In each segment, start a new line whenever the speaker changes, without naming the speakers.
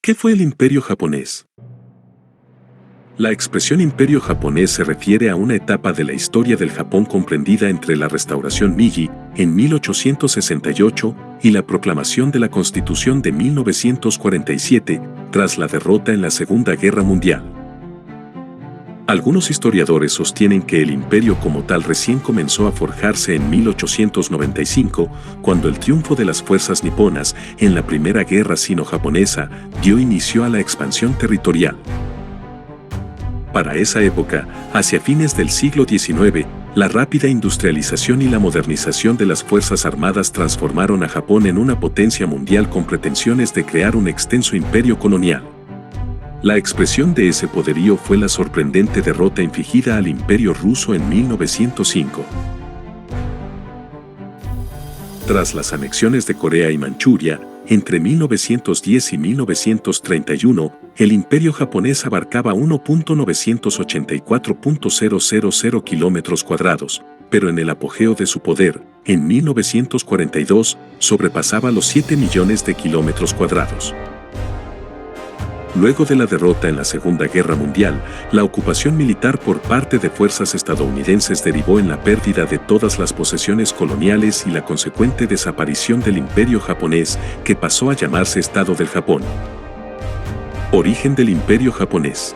¿Qué fue el Imperio japonés? La expresión Imperio japonés se refiere a una etapa de la historia del Japón comprendida entre la restauración Meiji, en 1868, y la proclamación de la Constitución de 1947, tras la derrota en la Segunda Guerra Mundial. Algunos historiadores sostienen que el imperio como tal recién comenzó a forjarse en 1895, cuando el triunfo de las fuerzas niponas en la Primera Guerra Sino-Japonesa dio inicio a la expansión territorial. Para esa época, hacia fines del siglo XIX, la rápida industrialización y la modernización de las Fuerzas Armadas transformaron a Japón en una potencia mundial con pretensiones de crear un extenso imperio colonial. La expresión de ese poderío fue la sorprendente derrota infligida al Imperio ruso en 1905. Tras las anexiones de Corea y Manchuria, entre 1910 y 1931, el Imperio japonés abarcaba 1.984.000 kilómetros cuadrados, pero en el apogeo de su poder, en 1942, sobrepasaba los 7 millones de kilómetros cuadrados. Luego de la derrota en la Segunda Guerra Mundial, la ocupación militar por parte de fuerzas estadounidenses derivó en la pérdida de todas las posesiones coloniales y la consecuente desaparición del Imperio japonés, que pasó a llamarse Estado del Japón. Origen del Imperio japonés.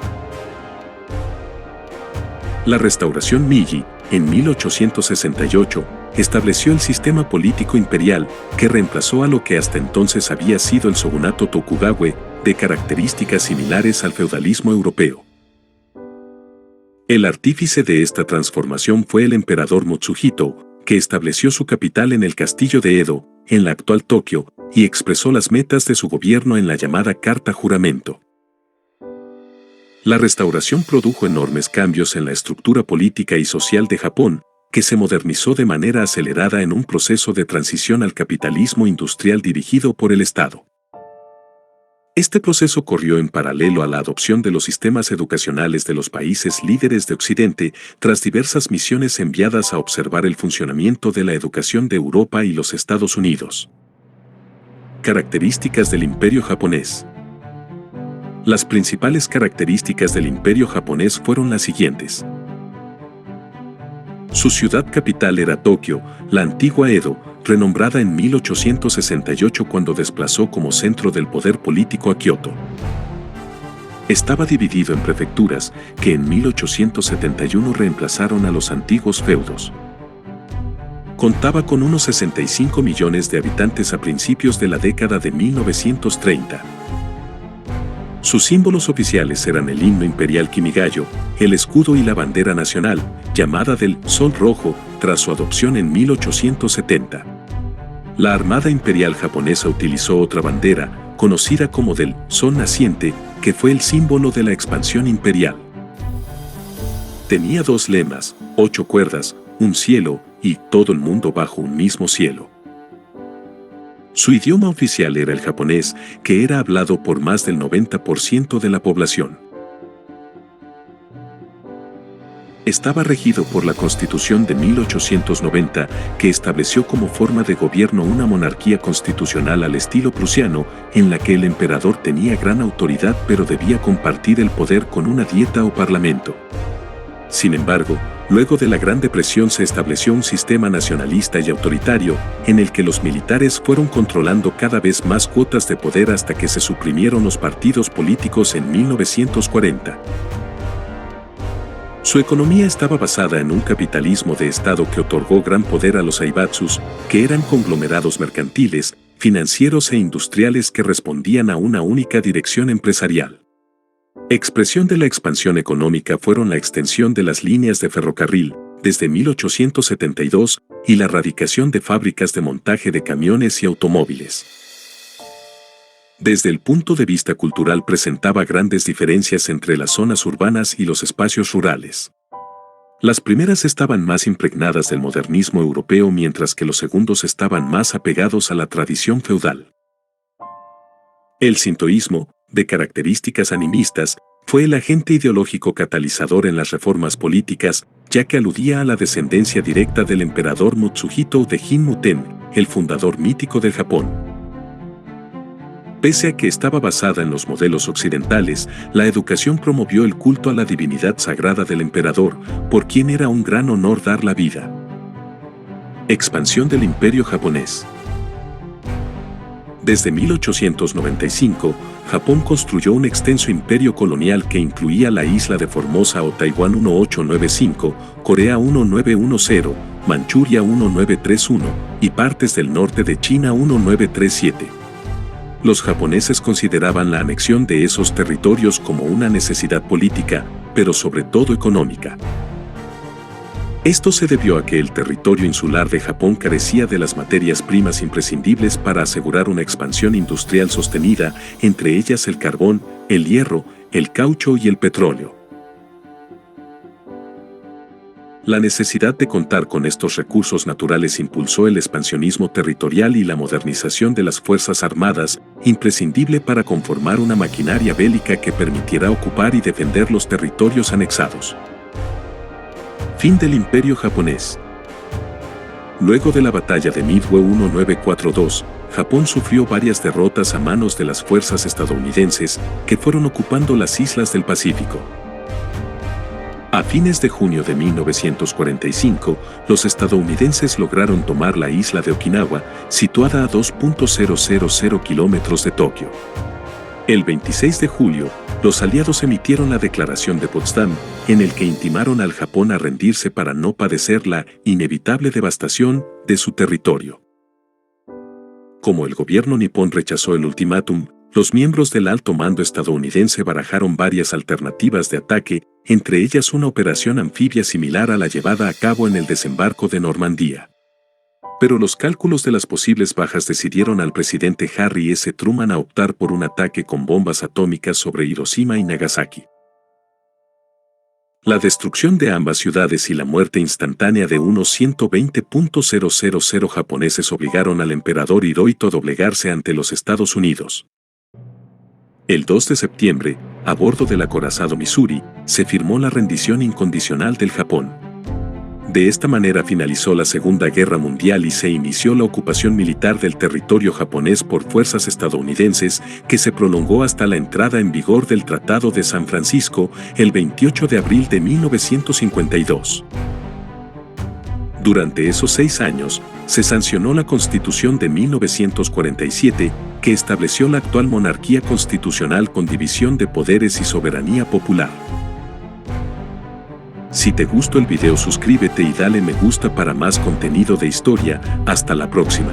La restauración Meiji, en 1868, estableció el sistema político imperial, que reemplazó a lo que hasta entonces había sido el shogunato Tokugawa, de características similares al feudalismo europeo. El artífice de esta transformación fue el emperador Mutsuhito, que estableció su capital en el castillo de Edo, en la actual Tokio, y expresó las metas de su gobierno en la llamada Carta Juramento. La restauración produjo enormes cambios en la estructura política y social de Japón, que se modernizó de manera acelerada en un proceso de transición al capitalismo industrial dirigido por el Estado. Este proceso corrió en paralelo a la adopción de los sistemas educacionales de los países líderes de Occidente, tras diversas misiones enviadas a observar el funcionamiento de la educación de Europa y los Estados Unidos. Características del Imperio japonés. Las principales características del Imperio japonés fueron las siguientes. Su ciudad capital era Tokio, la antigua Edo, renombrada en 1868 cuando desplazó como centro del poder político a Kioto. Estaba dividido en prefecturas, que en 1871 reemplazaron a los antiguos feudos. Contaba con unos 65 millones de habitantes a principios de la década de 1930. Sus símbolos oficiales eran el himno imperial Kimigayo, el escudo y la bandera nacional, llamada del Sol Rojo, tras su adopción en 1870. La Armada Imperial japonesa utilizó otra bandera, conocida como del Sol Naciente, que fue el símbolo de la expansión imperial. Tenía dos lemas, 8 cuerdas, un cielo, y todo el mundo bajo un mismo cielo. Su idioma oficial era el japonés, que era hablado por más del 90% de la población. Estaba regido por la Constitución de 1890, que estableció como forma de gobierno una monarquía constitucional al estilo prusiano, en la que el emperador tenía gran autoridad pero debía compartir el poder con una dieta o parlamento. Sin embargo, luego de la Gran Depresión se estableció un sistema nacionalista y autoritario, en el que los militares fueron controlando cada vez más cuotas de poder hasta que se suprimieron los partidos políticos en 1940. Su economía estaba basada en un capitalismo de Estado que otorgó gran poder a los aibatsus, que eran conglomerados mercantiles, financieros e industriales que respondían a una única dirección empresarial. Expresión de la expansión económica fueron la extensión de las líneas de ferrocarril, desde 1872, y la radicación de fábricas de montaje de camiones y automóviles. Desde el punto de vista cultural presentaba grandes diferencias entre las zonas urbanas y los espacios rurales. Las primeras estaban más impregnadas del modernismo europeo mientras que los segundos estaban más apegados a la tradición feudal. El sintoísmo, de características animistas, fue el agente ideológico catalizador en las reformas políticas, ya que aludía a la descendencia directa del emperador Mutsuhito de Hinmuten, el fundador mítico del Japón. Pese a que estaba basada en los modelos occidentales, la educación promovió el culto a la divinidad sagrada del emperador, por quien era un gran honor dar la vida. Expansión del Imperio japonés. Desde 1895, Japón construyó un extenso imperio colonial que incluía la isla de Formosa o Taiwán 1895, Corea 1910, Manchuria 1931 y partes del norte de China 1937. Los japoneses consideraban la anexión de esos territorios como una necesidad política, pero sobre todo económica. Esto se debió a que el territorio insular de Japón carecía de las materias primas imprescindibles para asegurar una expansión industrial sostenida, entre ellas el carbón, el hierro, el caucho y el petróleo. La necesidad de contar con estos recursos naturales impulsó el expansionismo territorial y la modernización de las fuerzas armadas, imprescindible para conformar una maquinaria bélica que permitiera ocupar y defender los territorios anexados. Fin del Imperio japonés. Luego de la batalla de Midway 1942, Japón sufrió varias derrotas a manos de las fuerzas estadounidenses que fueron ocupando las islas del Pacífico. A fines de junio de 1945, los estadounidenses lograron tomar la isla de Okinawa, situada a 2.000 kilómetros de Tokio. El 26 de julio, los aliados emitieron la Declaración de Potsdam, en el que intimaron al Japón a rendirse para no padecer la inevitable devastación de su territorio. Como el gobierno nipón rechazó el ultimátum, los miembros del alto mando estadounidense barajaron varias alternativas de ataque, entre ellas una operación anfibia similar a la llevada a cabo en el desembarco de Normandía. Pero los cálculos de las posibles bajas decidieron al presidente Harry S. Truman a optar por un ataque con bombas atómicas sobre Hiroshima y Nagasaki. La destrucción de ambas ciudades y la muerte instantánea de unos 120.000 japoneses obligaron al emperador Hirohito a doblegarse ante los Estados Unidos. El 2 de septiembre, a bordo del acorazado Missouri, se firmó la rendición incondicional del Japón. De esta manera finalizó la Segunda Guerra Mundial y se inició la ocupación militar del territorio japonés por fuerzas estadounidenses, que se prolongó hasta la entrada en vigor del Tratado de San Francisco el 28 de abril de 1952. Durante esos 6 años, se sancionó la Constitución de 1947, que estableció la actual monarquía constitucional con división de poderes y soberanía popular. Si te gustó el video, suscríbete y dale me gusta para más contenido de historia. Hasta la próxima.